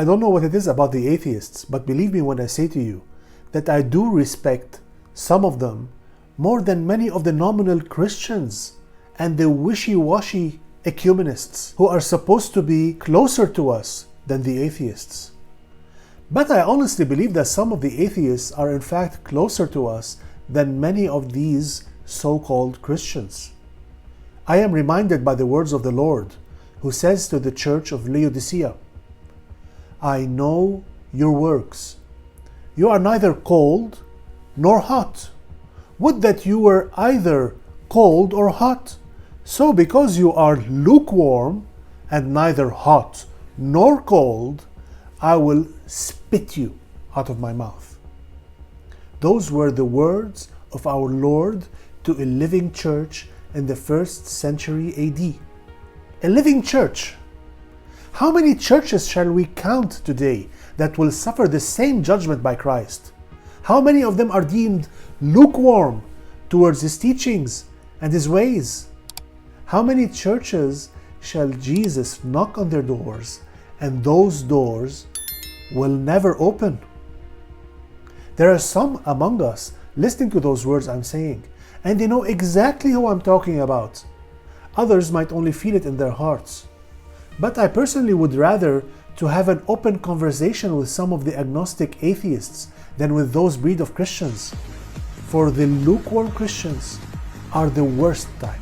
I don't know what it is about the atheists, but believe me when I say to you that I do respect some of them more than many of the nominal Christians and the wishy-washy ecumenists who are supposed to be closer to us than the atheists. But I honestly believe that some of the atheists are in fact closer to us than many of these so-called Christians. I am reminded by the words of the Lord, who says to the church of Laodicea, I know your works. You are neither cold nor hot. Would that you were either cold or hot. So because you are lukewarm and neither hot nor cold, I will spit you out of my mouth. Those were the words of our Lord to a living church in the 1st century AD. A living church. How many churches shall we count today that will suffer the same judgment by Christ? How many of them are deemed lukewarm towards his teachings and his ways? How many churches shall Jesus knock on their doors and those doors will never open? There are some among us listening to those words I'm saying, and they know exactly who I'm talking about. Others might only feel it in their hearts. But I personally would rather to have an open conversation with some of the agnostic atheists than with those breed of Christians. For the lukewarm Christians are the worst type.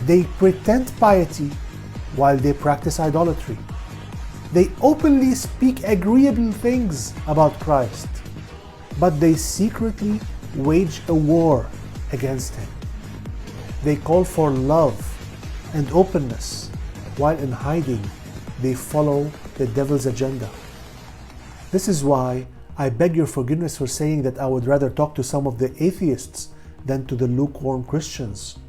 They pretend piety while they practice idolatry. They openly speak agreeable things about Christ, but they secretly wage a war against him. They call for love and openness, while in hiding, they follow the devil's agenda. This is why I beg your forgiveness for saying that I would rather talk to some of the atheists than to the lukewarm Christians,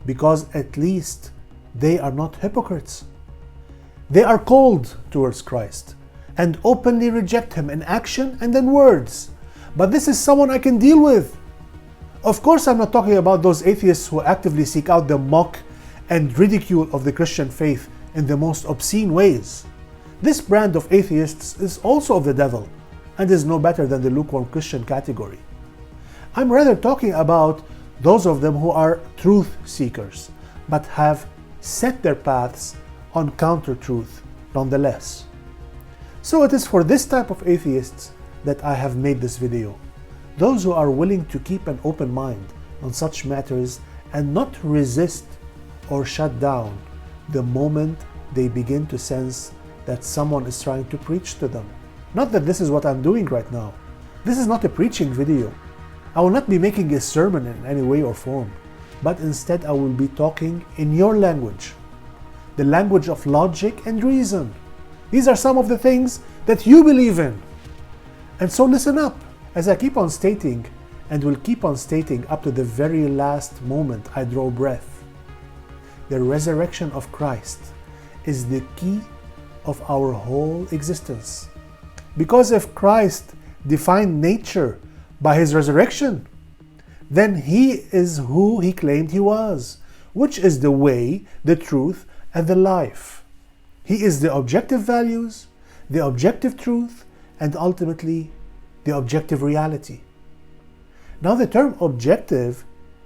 because at least they are not hypocrites. They are cold towards Christ and openly reject him in action and in words. But this is someone I can deal with. Of course, I'm not talking about those atheists who actively seek out the mock and ridicule of the Christian faith in the most obscene ways. This brand of atheists is also of the devil and is no better than the lukewarm Christian category. I'm rather talking about those of them who are truth seekers, but have set their paths on counter-truth nonetheless. So it is for this type of atheists that I have made this video. Those who are willing to keep an open mind on such matters and not resist or shut down the moment they begin to sense that someone is trying to preach to them. Not that this is what I'm doing right now. This is not a preaching video. I will not be making a sermon in any way or form, but instead I will be talking in your language, the language of logic and reason. These are some of the things that you believe in. And so listen up, as I keep on stating, and will keep on stating up to the very last moment I draw breath. The resurrection of Christ is the key of our whole existence. Because if Christ defined nature by his resurrection, then he is who he claimed he was, which is the way, the truth, and the life. He is the objective values, the objective truth, and ultimately the objective reality. Now the term objective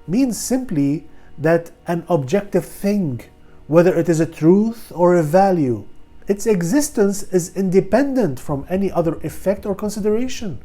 means simply that an objective thing, whether it is a truth or a value, its existence is independent from any other effect or consideration.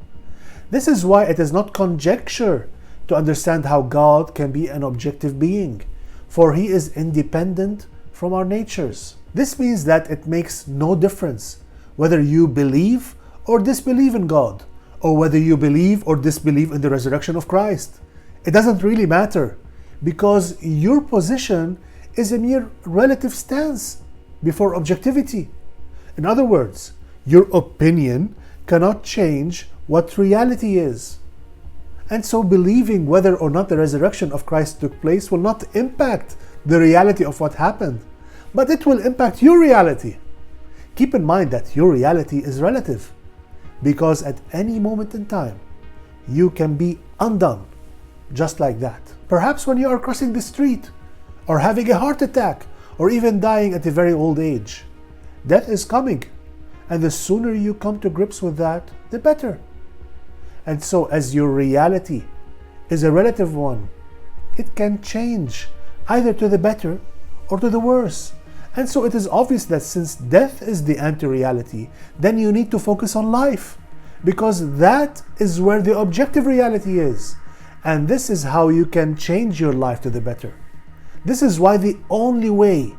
This is why it is not conjecture to understand how God can be an objective being, for he is independent from our natures. This means that it makes no difference whether you believe or disbelieve in God, or whether you believe or disbelieve in the resurrection of Christ. It doesn't really matter, because your position is a mere relative stance before objectivity. In other words, your opinion cannot change what reality is. And so believing whether or not the resurrection of Christ took place will not impact the reality of what happened, but it will impact your reality. Keep in mind that your reality is relative, because at any moment in time, you can be undone just like that. Perhaps when you are crossing the street, or having a heart attack, or even dying at a very old age. Death is coming, And the sooner you come to grips with that, the better. And so, as your reality is a relative one, it can change either to the better or to the worse. And so it is obvious that since death is the anti-reality, then you need to focus on life, because that is where the objective reality is. And this is how you can change your life to the better. This is why the only way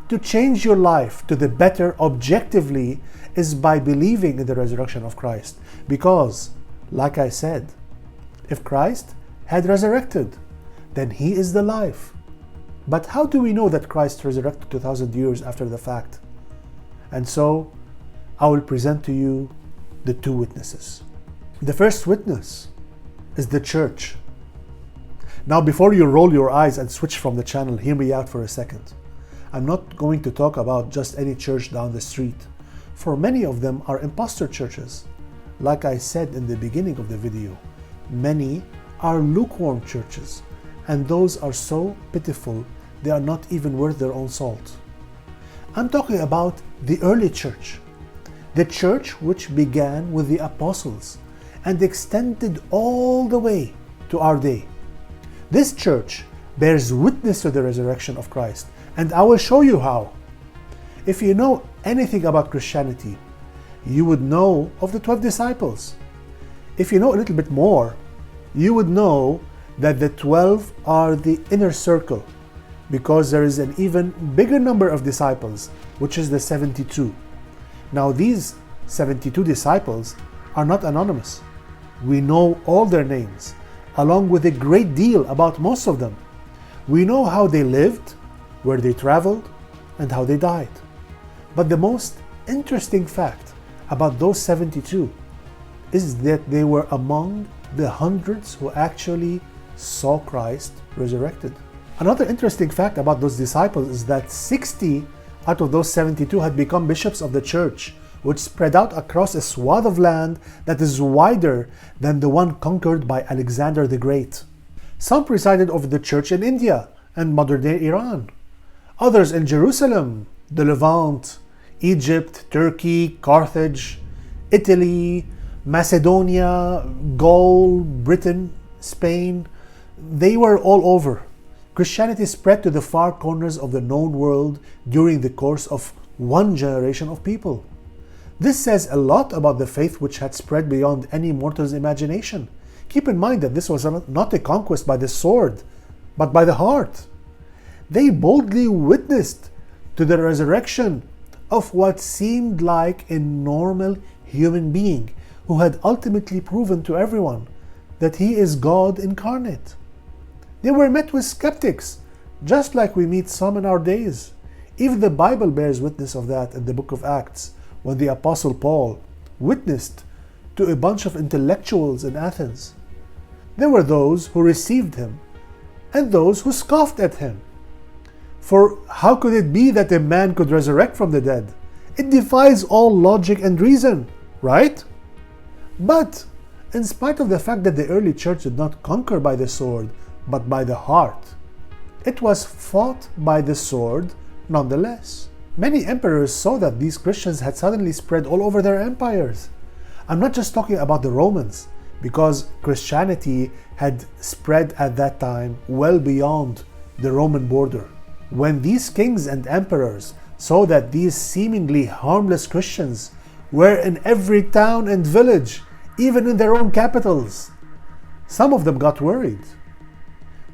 to change your life to the better objectively is by believing in the resurrection of Christ. Because, like I said, if Christ had resurrected, then He is the life. But how do we know that Christ resurrected 2,000 years after the fact? And so, I will present to you the two witnesses. The first witness is the church. Now, before you roll your eyes and switch from the channel, hear me out for a second. I'm not going to talk about just any church down the street, for many of them are imposter churches. Like I said in the beginning of the video, many are lukewarm churches, and those are so pitiful they are not even worth their own salt. I'm talking about the early church, the church which began with the apostles and extended all the way to our day. This church bears witness to the resurrection of Christ, and I will show you how. If you know anything about Christianity, you would know of the 12 disciples. If you know a little bit more, you would know that the 12 are the inner circle, because there is an even bigger number of disciples, which is the 72. Now, these 72 disciples are not anonymous. We know all their names, along with a great deal about most of them. We know how they lived, where they traveled, and how they died. But the most interesting fact about those 72 is that they were among the hundreds who actually saw Christ resurrected. Another interesting fact about those disciples is that 60 out of those 72 had become bishops of the church, which spread out across a swath of land that is wider than the one conquered by Alexander the Great. Some presided over the church in India and modern-day Iran, others in Jerusalem, the Levant, Egypt, Turkey, Carthage, Italy, Macedonia, Gaul, Britain, Spain. They were all over. Christianity spread to the far corners of the known world during the course of one generation of people. This says a lot about the faith which had spread beyond any mortal's imagination. Keep in mind that this was not a conquest by the sword, but by the heart. They boldly witnessed to the resurrection of what seemed like a normal human being who had ultimately proven to everyone that He is God incarnate. They were met with skeptics, just like we meet some in our days. Even the Bible bears witness of that in the book of Acts, when the Apostle Paul witnessed to a bunch of intellectuals in Athens. There were those who received him and those who scoffed at him. For how could it be that a man could resurrect from the dead? It defies all logic and reason, right? But in spite of the fact that the early church did not conquer by the sword, but by the heart, it was fought by the sword nonetheless. Many emperors saw that these Christians had suddenly spread all over their empires. I'm not just talking about the Romans, because Christianity had spread at that time well beyond the Roman border. When these kings and emperors saw that these seemingly harmless Christians were in every town and village, even in their own capitals, some of them got worried.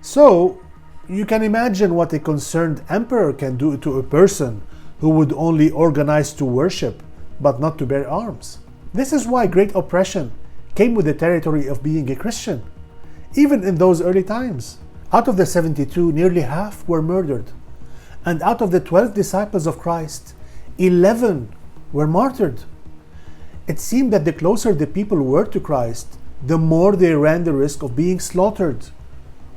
So, you can imagine what a concerned emperor can do to a person who would only organize to worship, but not to bear arms. This is why great oppression came with the territory of being a Christian. Even in those early times, out of the 72, nearly half were murdered. And out of the 12 disciples of Christ, 11 were martyred. It seemed that the closer the people were to Christ, the more they ran the risk of being slaughtered.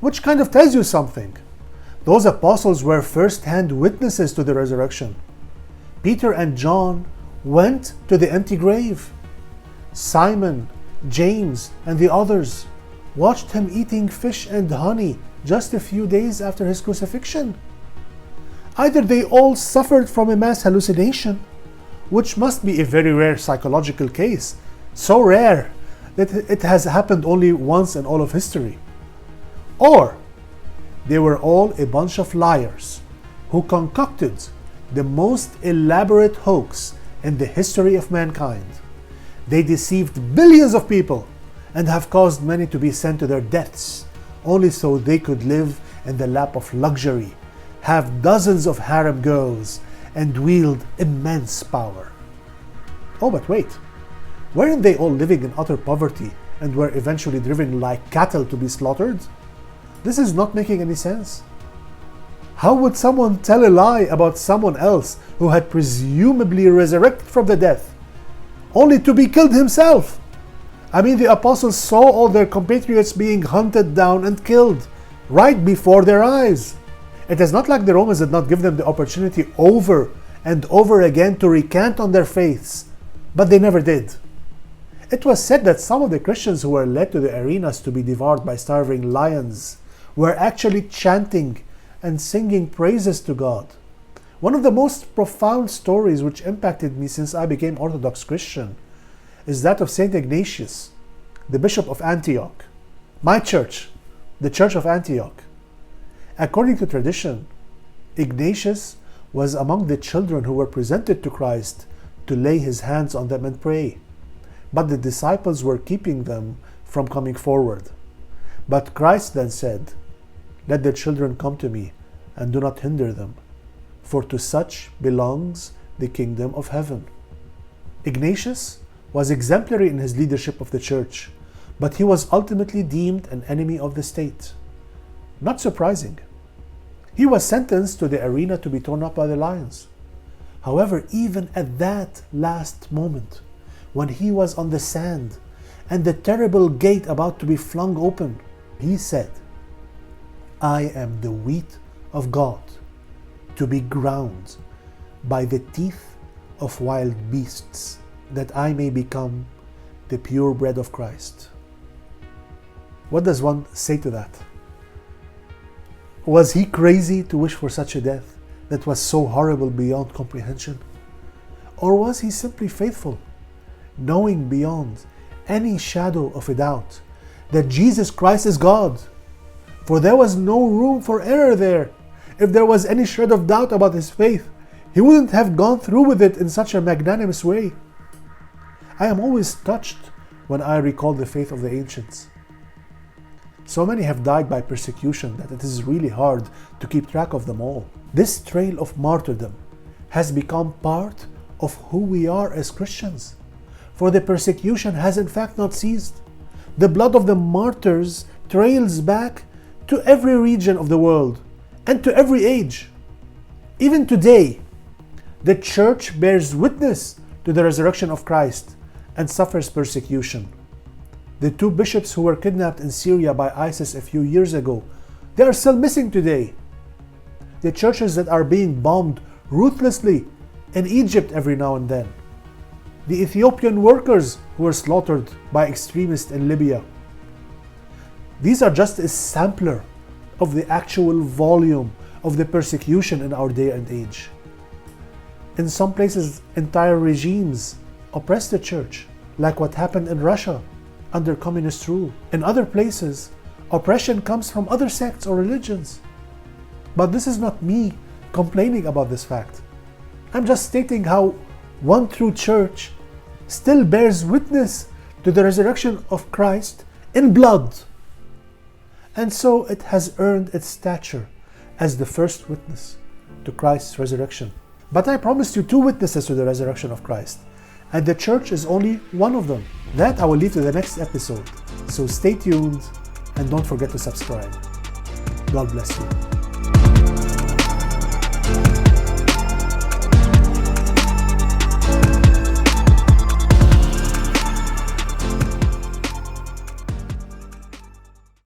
Which kind of tells you something. Those apostles were first-hand witnesses to the resurrection. Peter and John went to the empty grave. Simon, James, and the others watched him eating fish and honey just a few days after his crucifixion. Either they all suffered from a mass hallucination, which must be a very rare psychological case, so rare that it has happened only once in all of history. Or they were all a bunch of liars who concocted the most elaborate hoax in the history of mankind. They deceived billions of people and have caused many to be sent to their deaths, only so they could live in the lap of luxury, have dozens of harem girls, and wield immense power. Oh, but wait, weren't they all living in utter poverty and were eventually driven like cattle to be slaughtered? This is not making any sense. How would someone tell a lie about someone else who had presumably resurrected from the death, only to be killed himself? I mean, the apostles saw all their compatriots being hunted down and killed right before their eyes. It is not like the Romans did not give them the opportunity over and over again to recant on their faiths, but they never did. It was said that some of the Christians who were led to the arenas to be devoured by starving lions were actually chanting and singing praises to God. One of the most profound stories which impacted me since I became Orthodox Christian is that of Saint Ignatius, the Bishop of Antioch. My church, the Church of Antioch. According to tradition, Ignatius was among the children who were presented to Christ to lay his hands on them and pray. But the disciples were keeping them from coming forward. But Christ then said, "Let the children come to me, and do not hinder them, for to such belongs the kingdom of heaven." Ignatius was exemplary in his leadership of the church, but he was ultimately deemed an enemy of the state. Not surprising. He was sentenced to the arena to be torn up by the lions. However, even at that last moment, when he was on the sand and the terrible gate about to be flung open, he said, "I am the wheat of God, to be ground by the teeth of wild beasts, that I may become the pure bread of Christ." What does one say to that? Was he crazy to wish for such a death that was so horrible beyond comprehension? Or was he simply faithful, knowing beyond any shadow of a doubt that Jesus Christ is God? For there was no room for error there. If there was any shred of doubt about his faith, he wouldn't have gone through with it in such a magnanimous way. I am always touched when I recall the faith of the ancients. So many have died by persecution that it is really hard to keep track of them all. This trail of martyrdom has become part of who we are as Christians. For the persecution has in fact not ceased. The blood of the martyrs trails back to every region of the world and to every age. Even today, the church bears witness to the resurrection of Christ and suffers persecution. The two bishops who were kidnapped in Syria by ISIS a few years ago, they are still missing today. The churches that are being bombed ruthlessly in Egypt every now and then. The Ethiopian workers who were slaughtered by extremists in Libya. These are just a sampler of the actual volume of the persecution in our day and age. In some places, entire regimes oppress the church, like what happened in Russia under communist rule. In other places, oppression comes from other sects or religions. But this is not me complaining about this fact. I'm just stating how one true church still bears witness to the resurrection of Christ in blood. And so it has earned its stature as the first witness to Christ's resurrection. But I promised you two witnesses to the resurrection of Christ, and the church is only one of them. That I will leave to the next episode. So stay tuned and don't forget to subscribe. God bless you.